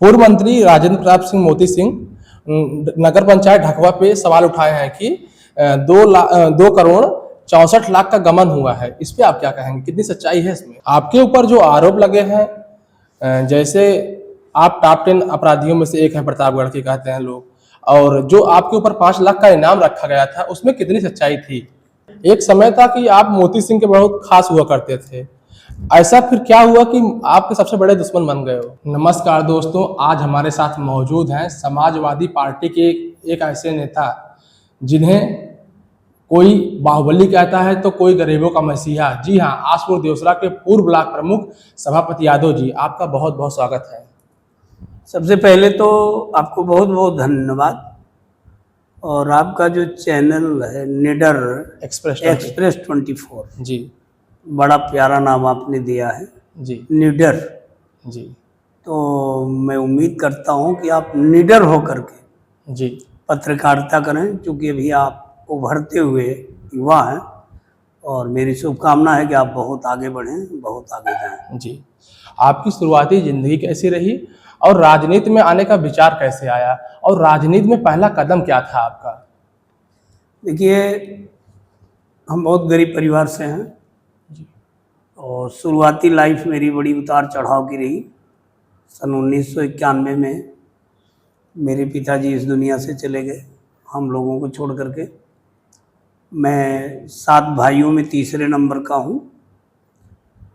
पूर्व मंत्री राजेंद्र प्रताप सिंह मोती सिंह नगर पंचायत ढकवा पे सवाल उठाए हैं कि 2 करोड़ 64 लाख का गबन हुआ है। इस पे आप क्या कहेंगे, कितनी सच्चाई है इसमें? आपके ऊपर जो आरोप लगे हैं, जैसे आप टॉप 10 अपराधियों में से एक हैं, प्रतापगढ़ के कहते हैं लोग, और जो आपके ऊपर 5 लाख का इनाम रखा गया था उसमें कितनी सच्चाई थी? एक समय था कि आप मोती सिंह के बहुत खास हुआ करते थे, ऐसा फिर क्या हुआ कि आपके सबसे बड़े दुश्मन बन गए हो? नमस्कार दोस्तों, आज हमारे साथ मौजूद हैं समाजवादी पार्टी के एक ऐसे नेता जिन्हें कोई बाहुबली कहता है तो कोई गरीबों का मसीहा। जी हाँ, आसपुर देवसरा के पूर्व ब्लॉक प्रमुख सभापति यादव जी, आपका बहुत बहुत स्वागत है। सबसे पहले तो आपको बहुत बहुत धन्यवाद। और आपका जो चैनल है निडर एक्सप्रेस 24 जी, बड़ा प्यारा नाम आपने दिया है जी, निडर जी, तो मैं उम्मीद करता हूं कि आप निडर होकर के जी, पत्रकारिता करें, क्योंकि अभी आप उभरते हुए युवा हैं और मेरी शुभकामना है कि आप बहुत आगे बढ़ें, बहुत आगे जाएं। जी। आपकी शुरुआती जिंदगी कैसी रही और राजनीति में आने का विचार कैसे आया, और राजनीति में पहला कदम क्या था आपका? देखिए, हम बहुत गरीब परिवार से हैं और शुरुआती लाइफ मेरी बड़ी उतार चढ़ाव की रही। सन 1991 में मेरे पिताजी इस दुनिया से चले गए, हम लोगों को छोड़ करके। मैं 7 भाइयों में तीसरे नंबर का हूँ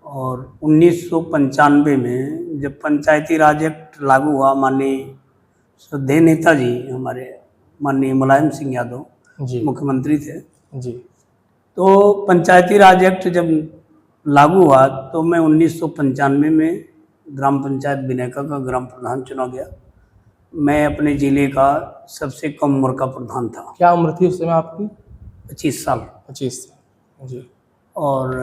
और 1995 में जब पंचायती राज एक्ट लागू हुआ, माननीय श्रद्धेय नेताजी हमारे माननीय मुलायम सिंह यादव जी, मुख्यमंत्री थे, जी, तो पंचायती राज एक्ट जब लागू हुआ तो मैं 1995 में ग्राम पंचायत बिनेका का ग्राम प्रधान चुना गया। मैं अपने ज़िले का सबसे कम उम्र का प्रधान था। क्या उम्र थी उस समय आपकी? 25 साल। 25। जी, और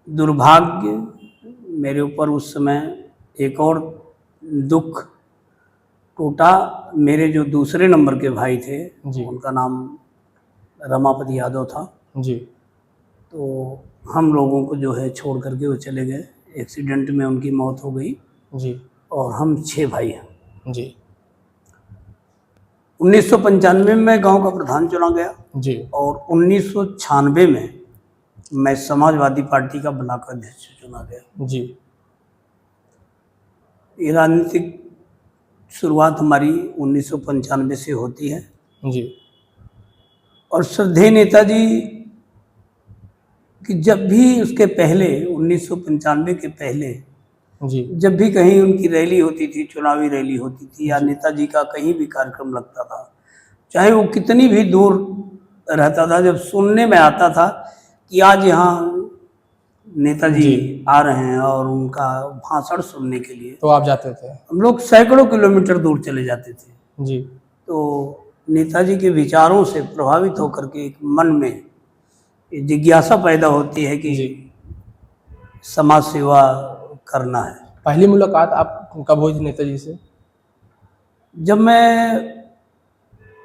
दुर्भाग्य मेरे ऊपर उस समय एक और दुख टूटा। मेरे जो दूसरे नंबर के भाई थे, जी, उनका नाम रमापति यादव था, जी, तो हम लोगों को जो है छोड़ करके वो चले गए। एक्सीडेंट में उनकी मौत हो गई जी, और हम 6 भाई हैं। जी, 1995 में गांव का प्रधान चुना गया जी, और 1996 में मैं समाजवादी पार्टी का ब्लॉक अध्यक्ष चुना गया। जी, ये राजनीतिक शुरुआत हमारी 1995 से होती है। जी, और श्रद्धेय नेताजी कि जब भी उसके पहले 1995 के पहले जी, जब भी कहीं उनकी रैली होती थी, चुनावी रैली होती थी या नेताजी का कहीं भी कार्यक्रम लगता था, चाहे वो कितनी भी दूर रहता था, जब सुनने में आता था कि आज यहाँ नेताजी आ रहे हैं और उनका भाषण सुनने के लिए, तो आप जाते थे? हम लोग सैकड़ों किलोमीटर दूर चले जाते थे। जी, तो नेताजी के विचारों से प्रभावित होकर के एक मन में जिज्ञासा पैदा होती है कि समाज सेवा करना है। पहली मुलाकात आप कब हुई थी नेताजी से? जब मैं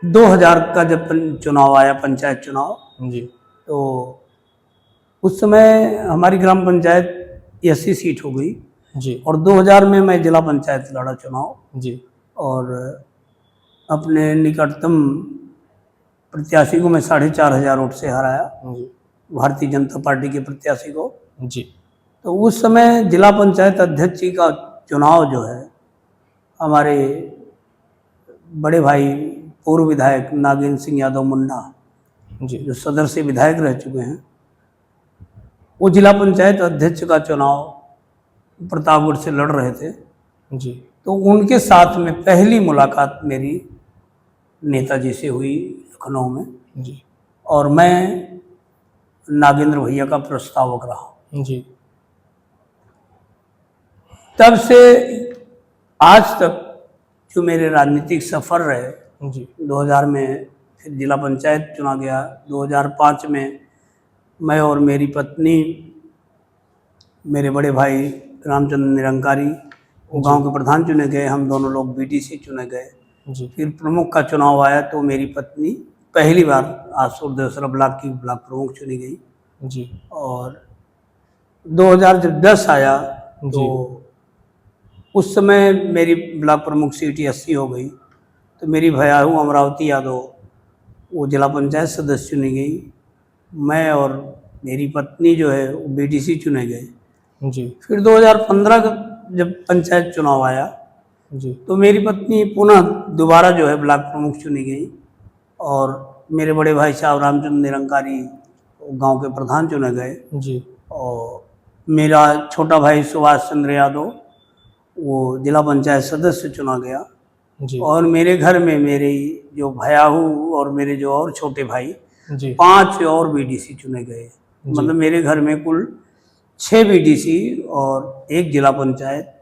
2000 का जब चुनाव आया, पंचायत चुनाव, जी, तो उस समय हमारी ग्राम पंचायत 80 सीट हो गई जी, और 2000 में मैं जिला पंचायत लड़ा चुनाव जी, और अपने निकटतम प्रत्याशी को मैं 4500 वोट से हराया, जी, भारतीय जनता पार्टी के प्रत्याशी को। जी, तो उस समय जिला पंचायत अध्यक्ष जी का चुनाव जो है, हमारे बड़े भाई पूर्व विधायक नागेंद्र सिंह यादव मुन्ना, जी, जो सदर से विधायक रह चुके हैं, वो जिला पंचायत अध्यक्ष का चुनाव प्रतापगढ़ से लड़ रहे थे। जी, तो उनके साथ में पहली मुलाकात मेरी नेताजी से हुई लखनऊ में, जी, और मैं नागेंद्र भैया का प्रस्तावक रहा। जी, तब से आज तक जो मेरे राजनीतिक सफ़र रहे, जी, 2000 में फिर जिला पंचायत चुना गया, 2005 में मैं और मेरी पत्नी, मेरे बड़े भाई रामचंद्र निरंकारी वो गांव के प्रधान चुने गए, हम दोनों लोग बीडीसी चुने गए। जी, फिर प्रमुख का चुनाव आया तो मेरी पत्नी पहली बार आसपुर देवसरा ब्लॉक की ब्लॉक प्रमुख चुनी गई। जी, और 2010 आया तो उस समय मेरी ब्लॉक प्रमुख सीट 80 हो गई, तो मेरी भयाहू अमरावती यादव वो जिला पंचायत सदस्य चुनी गई। मैं और मेरी पत्नी जो है वो बीडीसी चुने गए। जी फिर 2015 का जब पंचायत चुनाव आया जी तो मेरी पत्नी पुनः दोबारा जो है ब्लॉक प्रमुख चुनी गई और मेरे बड़े भाई साहब रामचंद्र निरंकारी गांव के प्रधान चुने गए जी और मेरा छोटा भाई सुभाष चंद्र यादव वो जिला पंचायत सदस्य चुना गया जी और मेरे घर में मेरे जो भयाहू और मेरे जो और छोटे भाई जी 5 और बीडीसी चुने गए। मतलब मेरे घर में कुल 6 बीडीसी और 1 जिला पंचायत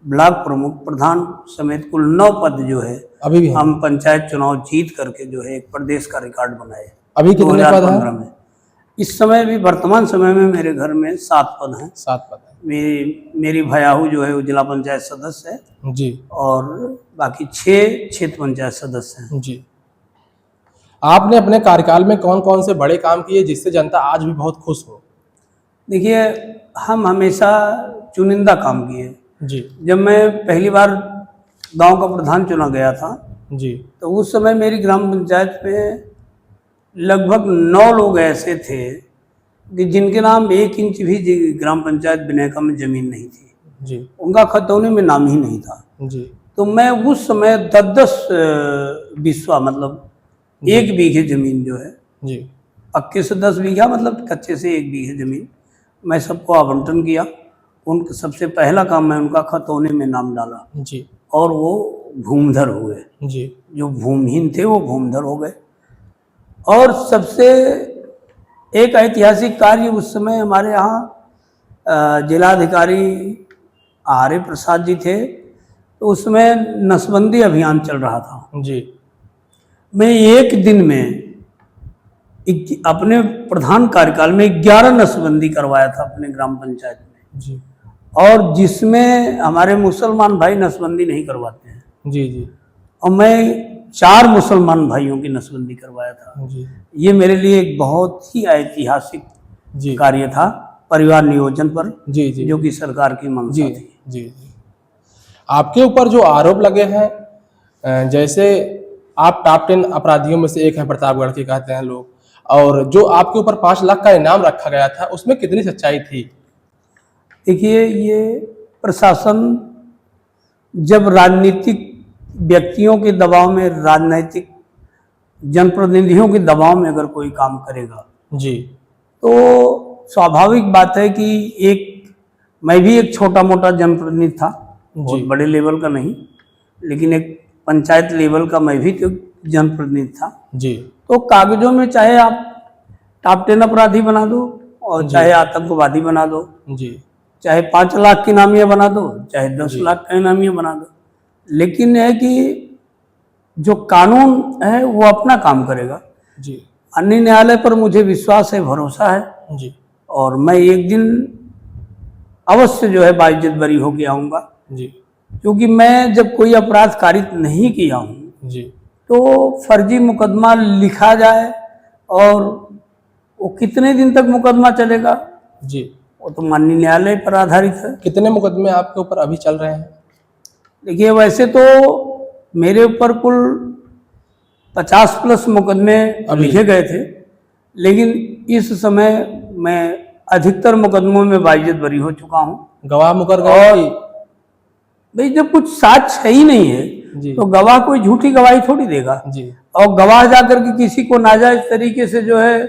ब्लॉक प्रमुख प्रधान समेत कुल 9 पद जो है अभी भी हैं? हम पंचायत चुनाव जीत करके जो है एक प्रदेश का रिकॉर्ड बनाए अभी कितने पद 2015 हैं? में। इस समय भी वर्तमान समय में मेरे घर में 7 पद हैं। 7 पद हैं। मेरी भयाहू जो है वो जिला पंचायत सदस्य है जी और बाकी 6 क्षेत्र पंचायत सदस्य हैं। जी। आपने अपने कार्यकाल में कौन कौन से बड़े काम किए जिससे जनता आज भी बहुत खुश हो? देखिए, हम हमेशा चुनिंदा काम किए। जी जब मैं पहली बार गांव का प्रधान चुना गया था जी तो उस समय मेरी ग्राम पंचायत में लगभग 9 लोग ऐसे थे कि जिनके नाम 1 इंच भी ग्राम पंचायत बिनेका में जमीन नहीं थी, जी उनका खतौनी में नाम ही नहीं था। जी तो मैं उस समय 10-10 बिस्वा मतलब 1 बीघे जमीन जो है, जी पक्के से 10 बीघा मतलब कच्चे से 1 बीघे जमीन मैं सबको आवंटन किया। उनका सबसे पहला काम मैं उनका खतौनी में नाम डाला जी और वो भूमिधर हुए। जी जो भूमिहीन थे वो भूमिधर हो गए। और सबसे एक ऐतिहासिक कार्य उस समय हमारे यहाँ जिलाधिकारी आर्य प्रसाद जी थे, तो उसमें नसबंदी अभियान चल रहा था। जी मैं एक दिन में अपने प्रधान कार्यकाल में 11 नसबंदी करवाया था अपने ग्राम पंचायत में, जी और जिसमें हमारे मुसलमान भाई नसबंदी नहीं करवाते हैं, जी जी और मैं 4 मुसलमान भाइयों की नसबंदी करवाया था। जी ये मेरे लिए एक बहुत ही ऐतिहासिक जी कार्य था परिवार नियोजन पर, जी जी जो कि सरकार की मंशा जी थी। जी जी। आपके ऊपर जो आरोप लगे हैं, जैसे आप टॉप 10 अपराधियों में से एक हैं, प्रतापगढ़ के कहते हैं लोग, और जो आपके ऊपर 5 लाख का इनाम रखा गया था उसमें कितनी सच्चाई थी? देखिए, ये प्रशासन जब राजनीतिक व्यक्तियों के दबाव में, राजनीतिक जनप्रतिनिधियों के दबाव में अगर कोई काम करेगा जी तो स्वाभाविक बात है कि मैं भी एक छोटा मोटा जनप्रतिनिधि था, बहुत जी बड़े लेवल का नहीं, लेकिन एक पंचायत लेवल का मैं भी तो जनप्रतिनिधि था। जी तो कागजों में चाहे आप टॉप 10 अपराधी बना दो और चाहे आतंकवादी बना दो, जी चाहे 5 लाख की इनामिया बना दो, चाहे 10 जी। लाख का इनामिया बना दो, लेकिन है कि जो कानून है वो अपना काम करेगा। जी अन्य न्यायालय पर मुझे विश्वास है, भरोसा है, जी और मैं एक दिन अवश्य जो है बाइज्जत बरी होके आऊँगा, जी क्योंकि मैं जब कोई अपराध कारित नहीं किया हूँ जी तो फर्जी मुकदमा लिखा जाए और वो कितने दिन तक मुकदमा चलेगा जी। वो तो माननीय न्यायालय पर आधारित है। कितने मुकदमे आपके ऊपर अभी चल रहे हैं? देखिए, वैसे तो मेरे ऊपर कुल 50+ मुकदमे लिखे गए थे, लेकिन इस समय मैं अधिकतर मुकदमों में बाइज्जत बरी हो चुका हूँ। गवाह मुकर गए और कि? भाई, जब कुछ साक्ष्य है ही नहीं है जी तो गवाह कोई झूठी गवाही थोड़ी देगा, जी और गवाह जाकर के किसी को नाजायज तरीके से जो है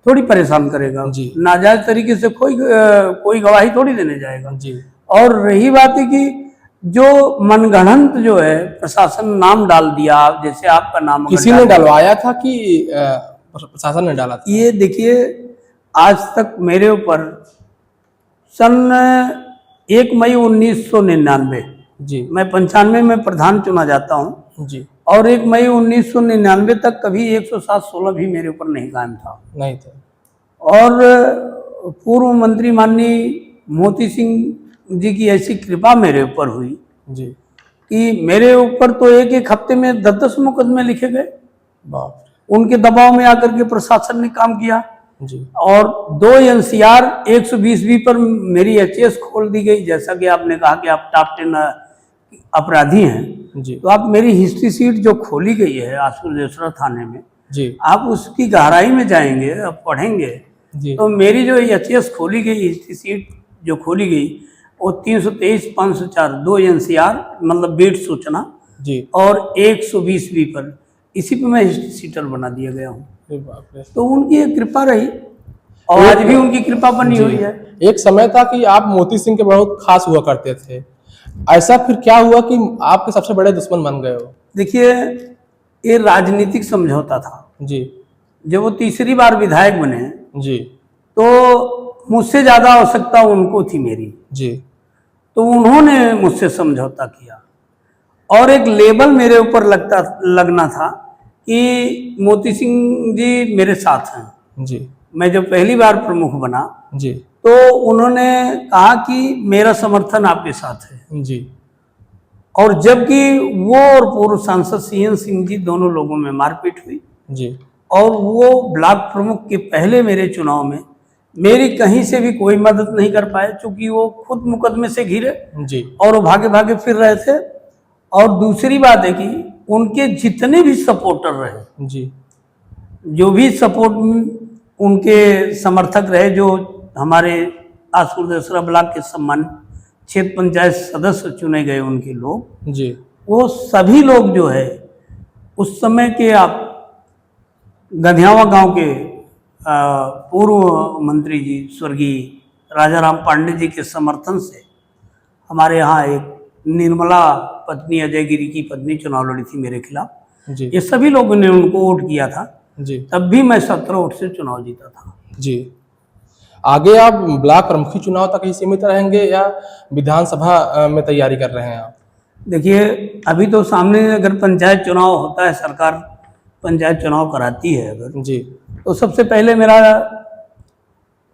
थोड़ी परेशान करेगा। जी। नाजायज तरीके से कोई गवाही थोड़ी देने जाएगा। जी और रही बात है कि जो मनगढ़ंत जो है प्रशासन नाम डाल दिया, जैसे आपका नाम अगर किसी ने डलवाया था कि प्रशासन ने डाला था? ये देखिए, आज तक मेरे ऊपर सन 1 मई 1999 जी मैं 95 में प्रधान चुना जाता हूँ, जी और 1 मई 1999 तक कभी 107-16 भी मेरे ऊपर नहीं कायम था। नहीं थे। और पूर्व मंत्री माननीय मोती सिंह जी की ऐसी कृपा मेरे ऊपर हुई जी कि मेरे ऊपर तो एक हफ्ते में 10-10 मुकदमे लिखे गए। बाप उनके दबाव में आकर के प्रशासन ने काम किया, रे। जी और 2 NCR 120B पर मेरी HS खोल दी गई। जैसा कि आपने कहा कि आप टॉप 10 अपराधी हैं, जी तो आप मेरी हिस्ट्री सीट जो खोली गई है आसपुर देवसरा थाने में, जी आप उसकी गहराई में जाएंगे, आप पढ़ेंगे जी तो मेरी जो एचएस खोली गई हिस्ट्री सीट जो खोली गई वो 323/504 2 एनसीआर मतलब बीट सूचना जी। और 120 पर, इसी पे मैं हिस्ट्री सीटर बना दिया गया हूँ। अरे बाप रे। तो उनकी एक कृपा रही और आज भी उनकी कृपा बनी हुई है। एक समय था कि आप मोती सिंह के बहुत खास हुआ करते थे, ऐसा फिर क्या हुआ कि आपके सबसे बड़े दुश्मन बन गए हो? देखिए, ये राजनीतिक समझौता था। जी जब वो तीसरी बार विधायक बने जी तो मुझसे ज्यादा आवश्यकता उनको थी मेरी, जी तो उन्होंने मुझसे समझौता किया और एक लेबल मेरे ऊपर लगना था कि मोती सिंह जी मेरे साथ हैं। जी मैं जब पहली बार प्रमुख बना जी तो उन्होंने कहा कि मेरा समर्थन आपके साथ है, जी और जबकि वो और पूर्व सांसद सीएन सिंह जी दोनों लोगों में मारपीट हुई जी और वो ब्लॉक प्रमुख के पहले मेरे चुनाव में मेरी कहीं से भी कोई मदद नहीं कर पाए, क्योंकि वो खुद मुकदमे से घिरे जी और वो भागे भागे फिर रहे थे। और दूसरी बात है कि उनके जितने भी सपोर्टर रहे, जी जो भी सपोर्ट उनके समर्थक रहे, जो हमारे आसपुर देवसरा ब्लॉक के सम्मानित क्षेत्र पंचायत सदस्य चुने गए उनके लोग, जी वो सभी लोग जो है उस समय के आप गधियावा गांव के पूर्व मंत्री जी स्वर्गीय राजाराम पांडे जी के समर्थन से हमारे यहाँ एक निर्मला पत्नी अजय गिरी की पत्नी चुनाव लड़ी थी मेरे खिलाफ। जी ये सभी लोगों ने उनको वोट किया था, जी तब भी मैं 17 वोट से चुनाव जीता था। जी। आगे आप ब्लॉक प्रमुखी चुनाव तक ही सीमित रहेंगे या विधानसभा में तैयारी कर रहे हैं आप? देखिए, अभी तो सामने अगर पंचायत चुनाव होता है, सरकार पंचायत चुनाव कराती है अगर, जी तो सबसे पहले मेरा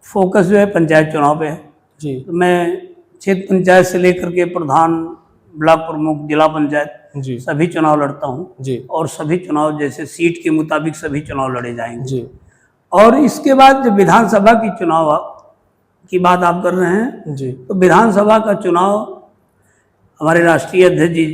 फोकस जो है पंचायत चुनाव पे है। जी तो मैं क्षेत्र पंचायत से लेकर के प्रधान, ब्लॉक प्रमुख, जिला पंचायत जी सभी चुनाव लड़ता हूँ, जी और सभी चुनाव जैसे सीट के मुताबिक सभी चुनाव लड़े जाएंगे। जी और इसके बाद जब विधानसभा की चुनाव की बात आप कर रहे हैं, जी तो विधानसभा का चुनाव हमारे राष्ट्रीय अध्यक्ष जी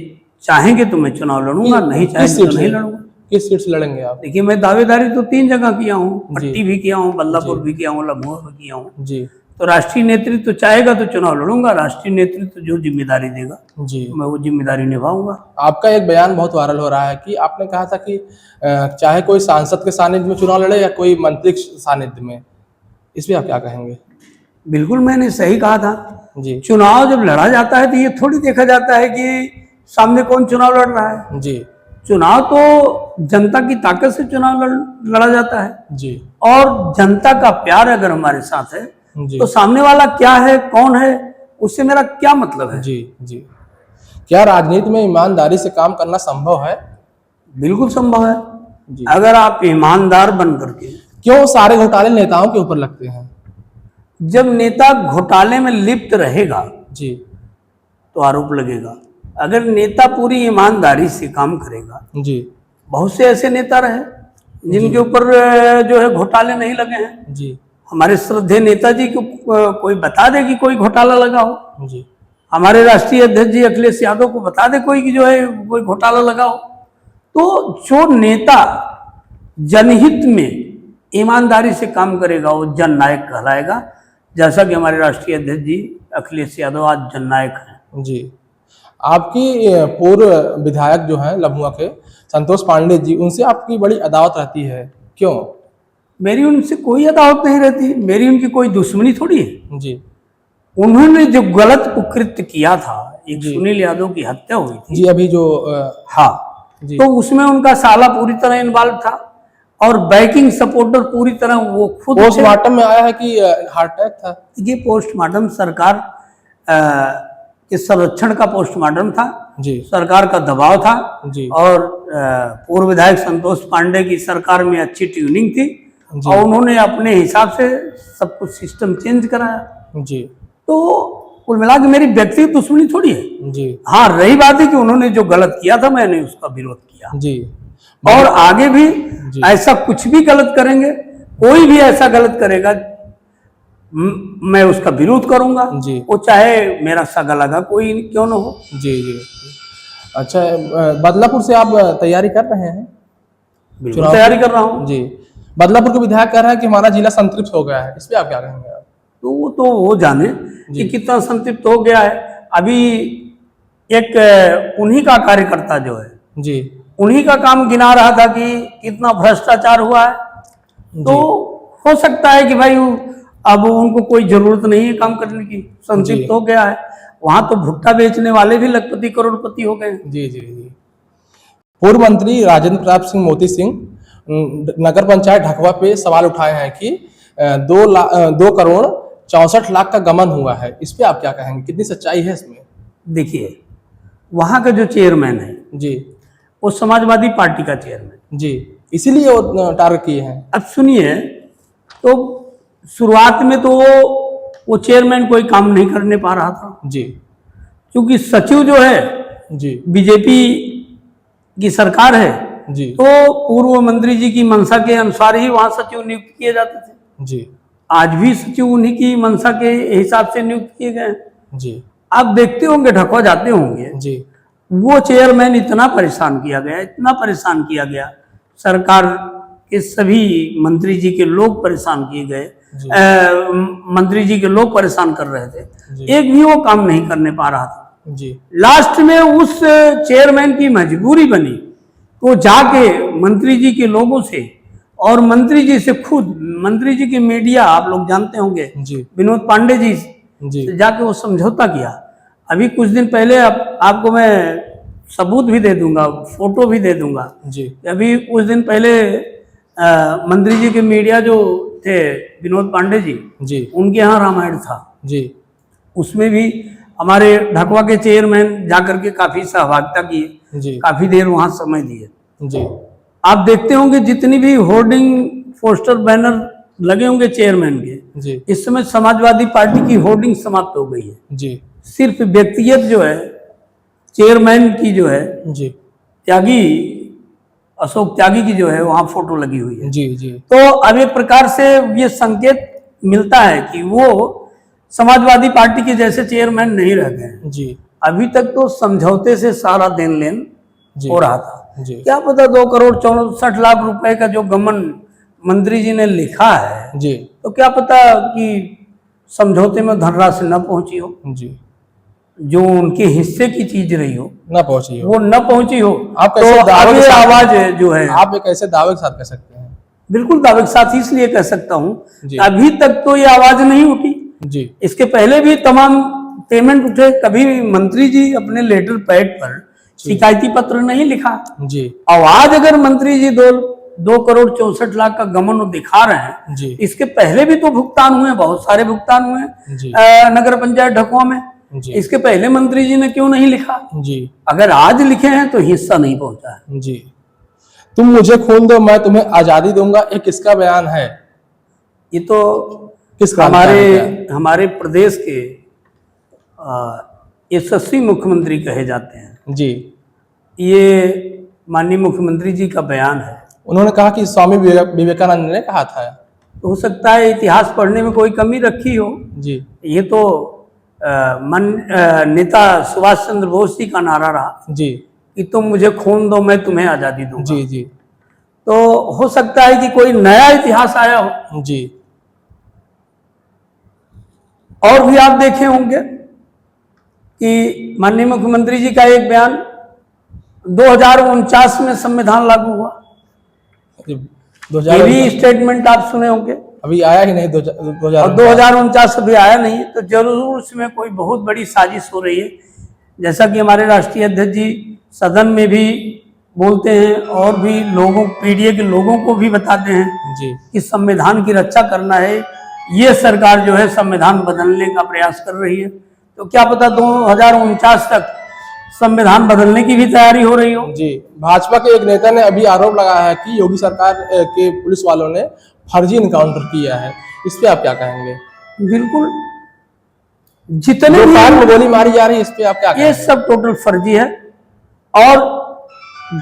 चाहेंगे तो मैं चुनाव लड़ूंगा, नहीं किस चाहेंगे सीट तो नहीं से? लड़ूंगा। किस सीट से लड़ेंगे आप? देखिए, मैं दावेदारी तो 3 जगह किया हूँ, जी। पट्टी भी किया हूँ, बल्लापुर जी। भी किया हूँ, लम्होर भी किया हूँ। जी तो राष्ट्रीय नेतृत्व चाहेगा तो चुनाव लड़ूंगा, राष्ट्रीय नेतृत्व जो जिम्मेदारी देगा जी। मैं वो जिम्मेदारी निभाऊंगा। आपका एक बयान बहुत वायरल हो रहा है कि आपने कहा था कि चाहे कोई सांसद के सानिध्य में चुनाव लड़े या कोई मंत्री के सानिध्य में, इस पे आप क्या कहेंगे? बिल्कुल मैंने सही कहा था। जी चुनाव जब लड़ा जाता है तो ये थोड़ी देखा जाता है कि सामने कौन चुनाव लड़ रहा है। जी चुनाव तो जनता की ताकत से चुनाव लड़ा जाता है, जी और जनता का प्यार अगर हमारे साथ है जी तो सामने वाला क्या है, कौन है, उससे मेरा क्या मतलब है। जी जी। क्या राजनीति में ईमानदारी से काम करना संभव है? बिल्कुल संभव है, जी। अगर आप ईमानदार बन करके। क्यों सारे घोटाले नेताओं के ऊपर लगते हैं? जब नेता घोटाले में लिप्त रहेगा जी तो आरोप लगेगा, अगर नेता पूरी ईमानदारी से काम करेगा। जी बहुत से ऐसे नेता रहे जिनके ऊपर जो है घोटाले नहीं लगे हैं। जी हमारे श्रद्धेय नेताजी को कोई बता दे कि कोई घोटाला लगा हो, जी हमारे राष्ट्रीय अध्यक्ष जी अखिलेश यादव को बता दे कोई कि जो है कोई घोटाला लगा हो। तो जो नेता जनहित में ईमानदारी से काम करेगा वो जननायक कहलाएगा, जैसा कि हमारे राष्ट्रीय अध्यक्ष जी अखिलेश यादव आज जननायक हैं। जी। आपकी पूर्व विधायक जो हैं लम्हुआ के संतोष पांडे जी, उनसे आपकी बड़ी अदावत रहती है, क्यों? मेरी उनसे कोई अदावत नहीं रहती, मेरी उनकी कोई दुश्मनी थोड़ी है। जी उन्होंने जो गलत कुकृत्य किया था, एक जी। सुनील यादव की हत्या हुई थी, जी अभी जो हाँ, जी तो उसमें उनका साला पूरी तरह इन्वॉल्व था और बैकिंग सपोर्टर पूरी तरह वो खुद थे। पोस्टमार्टम में आया है कि हार्ट अटैक था। ये पोस्टमार्टम सरकार के संरक्षण का पोस्टमार्टम था, जी सरकार का दबाव था, जी और पूर्व विधायक संतोष पांडे की सरकार में अच्छी ट्यूनिंग थी जी। और उन्होंने अपने हिसाब से सब कुछ सिस्टम चेंज कराया। जी तो कुल मिला के मेरी व्यक्तिगत दुश्मनी थोड़ी है। जी हाँ, रही बात है कि उन्होंने जो गलत किया था मैंने उसका विरोध किया, जी और आगे भी जी। ऐसा कुछ भी गलत करेंगे, कोई भी ऐसा गलत करेगा मैं उसका विरोध करूंगा। जी। वो चाहे मेरा सगा लगा कोई क्यों ना हो। जी जी। अच्छा, बदलापुर से आप तैयारी कर रहे हैं बिल्कुल चुनाव तैयारी की? कर रहा हूँ। जी। बदलापुर के विधायक कह रहे हैं कि हमारा जिला संतृप्त हो गया है, इस पे आप क्या कहेंगे आप? तो वो जाने जी। कि कितना संतृप्त हो गया है। अभी एक उन्हीं का कार्यकर्ता जो है, जी उन्हीं का काम गिना रहा था कि कितना भ्रष्टाचार हुआ है। तो जी हो सकता है कि भाई अब उनको कोई जरूरत नहीं है काम करने की, संतृप्त हो गया है। वहां तो भुट्टा बेचने वाले भी लखपति करोड़पति हो गए हैं। जी जी जी। पूर्व मंत्री राजेंद्र प्रताप सिंह मोती सिंह नगर पंचायत ढकवा पे सवाल उठाए हैं कि 2 करोड़ 64 लाख का गमन हुआ है, इस पे आप क्या कहेंगे, कितनी सच्चाई है इसमें? देखिए, वहां का जो चेयरमैन है जी वो समाजवादी पार्टी का चेयरमैन। जी, इसीलिए वो टारगेट किए हैं। अब सुनिए, तो शुरुआत में तो वो चेयरमैन कोई काम नहीं करने पा रहा था, जी क्योंकि सचिव जो है जी बीजेपी की सरकार है, जी तो पूर्व मंत्री जी की मंशा के अनुसार ही वहां सचिव नियुक्त किए जाते थे। जी आज भी सचिव उन्हीं की मंशा के हिसाब से नियुक्त किए गए हैं। जी आप देखते होंगे, ढकवा जाते होंगे, जी वो चेयरमैन इतना परेशान किया गया, इतना परेशान किया गया, सरकार के सभी मंत्री जी के लोग परेशान किए गए, मंत्री जी के लोग परेशान कर रहे थे, एक भी वो काम नहीं करने पा रहा था। जी लास्ट में उस चेयरमैन की मजबूरी बनी, वो जाके मंत्री जी के लोगों से और मंत्री जी से खुद, मंत्री जी की मीडिया आप लोग जानते होंगे, जी विनोद पांडे जी जी से जाके वो समझौता किया। अभी कुछ दिन पहले आपको मैं सबूत भी दे दूंगा, फोटो भी दे दूंगा। जी अभी कुछ दिन पहले मंत्री जी के मीडिया जो थे विनोद पांडे जी, जी उनके यहाँ रामायण था, जी उसमें भी हमारे ढकवा के चेयरमैन जाकर के काफी सहभागिता की, जी काफी देर वहां समय दिए। जी आप देखते होंगे जितनी भी होर्डिंग, पोस्टर, बैनर लगे होंगे चेयरमैन के, जी इस समय समाजवादी पार्टी की होर्डिंग समाप्त हो गई है। जी सिर्फ व्यक्तिगत जो है चेयरमैन की जो है, जी त्यागी, अशोक त्यागी की जो है वहां फोटो लगी हुई है। जी जी तो अब एक प्रकार से ये संकेत मिलता है कि वो समाजवादी पार्टी के जैसे चेयरमैन नहीं रह गए हैं। जी अभी तक तो समझौते से सारा देन लेन जी हो रहा था। जी क्या पता 2 करोड़ 64 लाख रुपए का जो गमन मंत्री जी ने लिखा है, जी तो क्या पता कि समझौते में धनराशि न पहुंची हो, जी जो उनके हिस्से की चीज रही हो ना पहुंची हो। वो न पहुंची हो। आप तो कैसे दावे अब के ये साथ- आवाज जो है, आप एक ऐसे दावे के साथ कह सकते हैं? बिल्कुल दावे के साथ इसलिए कह सकता हूं, जी। अभी तक तो ये आवाज नहीं उठी। जी इसके पहले भी तमाम पेमेंट उठे, कभी भी मंत्री जी अपने लेटर पैड पर शिकायती पत्र नहीं लिखा। जी और आज अगर मंत्री जी 2 करोड़ 64 लाख का गमन वो दिखा रहे हैं, जी इसके पहले भी तो भुगतान हुए, बहुत सारे भुगतान हुए जी नगर पंचायत ढकवा में। जी इसके पहले मंत्री जी ने क्यों नहीं लिखा? जी अगर आज लिखे हैं तो हिस्सा नहीं पहुंचा है। जी। तुम मुझे खून दो मैं तुम्हें आजादी दूंगा, एक किसका बयान है? ये तो किस क्रांतिकारी का है? हमारे प्रदेश के यशस्वी मुख्यमंत्री कहे जाते हैं, जी। ये माननीय मुख्यमंत्री जी का बयान है। उन्होंने कहा कि स्वामी विवेकानंद ने कहा था। तो हो सकता है इतिहास पढ़ने में कोई कमी रखी हो। जी ये तो नेता सुभाष चंद्र बोस जी का नारा रहा जी कि तुम मुझे खून दो मैं तुम्हें आजादी दूंगा। जी जी तो हो सकता है कि कोई नया इतिहास आया हो। जी। और भी आप देखे होंगे कि माननीय मुख्यमंत्री जी का एक बयान, 2049 में संविधान लागू हुआ, ये 2000 भी स्टेटमेंट आप सुने होंगे। अभी आया ही नहीं। और 2049 अभी आया नहीं, तो जरूर उसमें कोई बहुत बड़ी साजिश हो रही है। जैसा कि हमारे राष्ट्रीय अध्यक्ष जी सदन में भी बोलते हैं और भी लोगों, पीडीए के लोगों को भी बताते हैं जी कि संविधान की रक्षा करना है। ये सरकार जो है संविधान बदलने का प्रयास कर रही है, तो क्या पता 2049 तक संविधान बदलने की भी तैयारी हो रही हो। जी। भाजपा के एक नेता ने अभी आरोप लगाया है कि योगी सरकार के पुलिस वालों ने फर्जी इनकाउंटर किया है, इस पे आप क्या कहेंगे? बिल्कुल, जितने जो भी कार में गोली मारी जा रही है, इस पे आप क्या ये कहेंगे? सब टोटल फर्जी है। और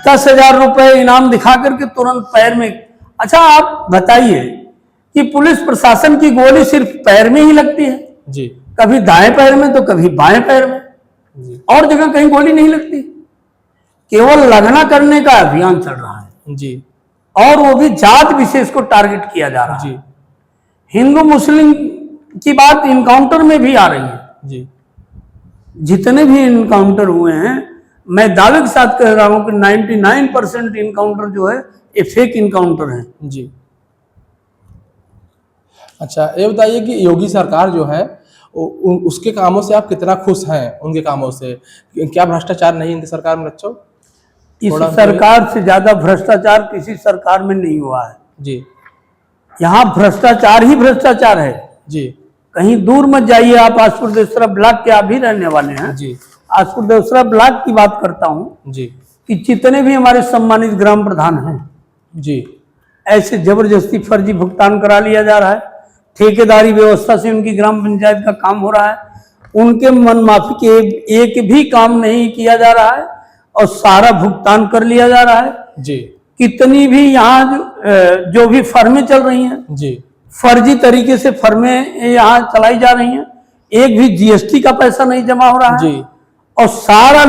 10,000 रुपए इनाम दिखा करके तुरंत पैर में। अच्छा आप बताइए, कि पुलिस प्रशासन की गोली सिर्फ पैर में ही लगती है, जी कभी दाएं पैर में तो कभी बाएं पैर में, जी और जगह कहीं गोली नहीं लगती। केवल लगना करने का अभियान चल रहा है, जी और वो भी जात विशेष को टारगेट किया जा रहा है। जी हिंदू मुस्लिम की बात इनकाउंटर में भी आ रही है। जी जितने भी इनकाउंटर हुए हैं, मैं दावे के साथ कह रहा हूं कि 99% इनकाउंटर जो है ये फेक इनकाउंटर है। जी। अच्छा, ये बताइए कि योगी सरकार जो है उसके कामों से आप कितना खुश हैं? उनके कामों से क्या भ्रष्टाचार नहीं इनकी सरकार में बच्चों? इस थोड़ा सरकार से ज्यादा भ्रष्टाचार किसी सरकार में नहीं हुआ है। जी यहाँ भ्रष्टाचार ही भ्रष्टाचार है। जी कहीं दूर मत जाइए, आप आसपुर देवसरा ब्लॉक के आप भी रहने वाले हैं। जी आसपुर देवसरा ब्लॉक की बात करता हूँ जी कि जितने भी हमारे सम्मानित ग्राम प्रधान हैं, जी ऐसे जबरदस्ती फर्जी भुगतान करा लिया जा रहा है। ठेकेदारी व्यवस्था से उनकी ग्राम पंचायत का काम हो रहा है। उनके मन माफी के एक भी काम नहीं किया जा रहा है और सारा भुगतान कर लिया जा रहा है। जी कितनी भी यहाँ जो भी फर्में चल रही हैं, जी फर्जी तरीके से फर्में यहाँ चलाई जा रही हैं। एक भी जीएसटी का पैसा नहीं जमा हो रहा है जी और सारा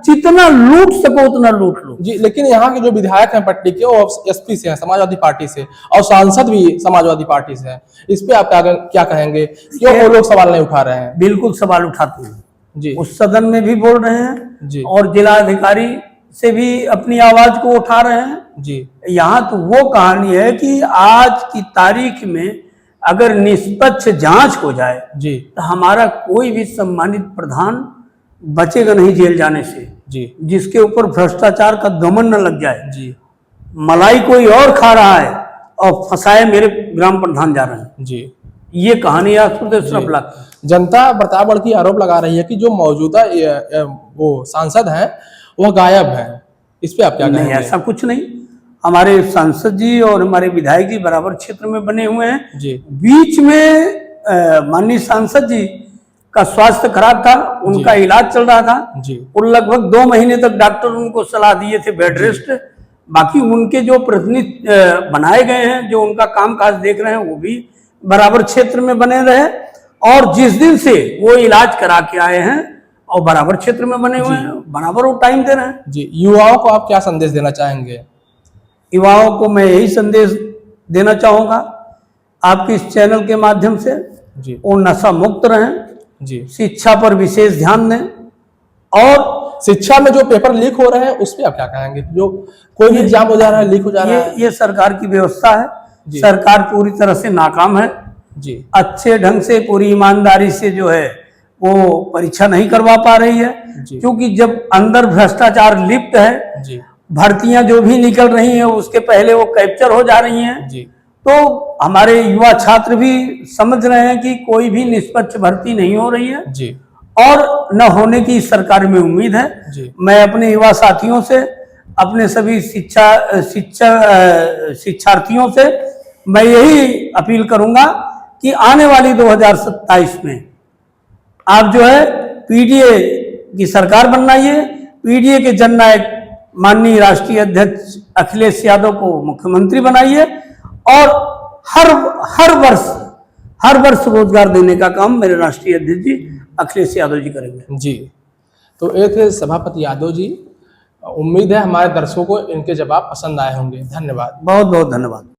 जितना लूट सको उतना लूट लो। जी। लेकिन यहाँ के जो विधायक हैं पट्टी के, वो एसपी से हैं, समाजवादी पार्टी से, और सांसद भी समाजवादी पार्टी से हैं। इस पे आप क्या कहेंगे? क्यों वो लोग सवाल नहीं उठा रहे हैं? बिल्कुल सवाल उठाते हैं जी उस सदन में भी बोल रहे हैं जी और जिला अधिकारी से भी अपनी आवाज को उठा रहे हैं। जी यहाँ तो वो कहानी है कि आज की तारीख में अगर निष्पक्ष जांच हो जाए जी तो हमारा कोई भी सम्मानित प्रधान बचेगा नहीं जेल जाने से, जी जिसके ऊपर भ्रष्टाचार का दमन न लग जाए। जी मलाई कोई और खा रहा है और फंसाए मेरे ग्राम प्रधान जा रहे हैं। जी। ये कहानी है आसपुर देवसरा ब्लॉक की। जनता प्रतापगढ़ की आरोप लगा रही है कि जो मौजूदा वो सांसद हैं वह गायब हैं। इस पे आप क्या नहीं, कहेंगे? ऐसा कुछ नहीं। हमारे सांसद जी और हमारे विधायक जी बराबर क्षेत्र में बने हुए हैं। जी बीच में माननीय सांसद जी का स्वास्थ्य खराब था, उनका इलाज चल रहा था जी और लगभग 2 महीने तक डॉक्टर उनको सलाह दिए थे बेड रेस्ट। बाकी उनके जो प्रतिनिधि बनाए गए हैं, जो उनका कामकाज देख रहे हैं, वो भी बराबर क्षेत्र में बने रहे। और जिस दिन से वो इलाज करा के आए हैं और बराबर क्षेत्र में बने हुए हैं, बराबर वो टाइम दे रहे हैं। जी। युवाओं को आप क्या संदेश देना चाहेंगे? युवाओं को मैं यही संदेश देना चाहूंगा आपके इस चैनल के माध्यम से, जी वो नशा मुक्त रहें, जी। शिक्षा पर विशेष ध्यान दें। और शिक्षा में जो पेपर लीक हो रहे हैं उस पे आप क्या कहेंगे? जो कोई भी एग्जाम हो जा रहा है, लीक हो जा रहा है। ये सरकार की व्यवस्था है। जी। सरकार पूरी तरह से नाकाम है। जी अच्छे ढंग से पूरी ईमानदारी से जो है वो परीक्षा नहीं करवा पा रही है, जी। क्योंकि जब अंदर भ्रष्टाचार लिप्त है, जी भर्तियां जो भी निकल रही हैं उसके पहले वो कैप्चर हो जा रही हैं। जी तो हमारे युवा छात्र भी समझ रहे हैं कि कोई भी निष्पक्ष भर्ती नहीं हो रही है जी और न होने की इस सरकार में उम्मीद है। जी। मैं अपने युवा साथियों से, अपने सभी शिक्षार्थियों से मैं यही अपील करूंगा कि आने वाली 2027 में आप जो है पीडीए की सरकार बनाइए। पीडीए के जननायक माननीय राष्ट्रीय अध्यक्ष अखिलेश यादव को मुख्यमंत्री बनाइए और हर वर्ष रोजगार देने का काम मेरे राष्ट्रीय अध्यक्ष जी अखिलेश यादव जी करेंगे। जी। तो एक थे सभापति यादव जी। उम्मीद है हमारे दर्शकों को इनके जवाब पसंद आए होंगे। धन्यवाद। बहुत बहुत धन्यवाद।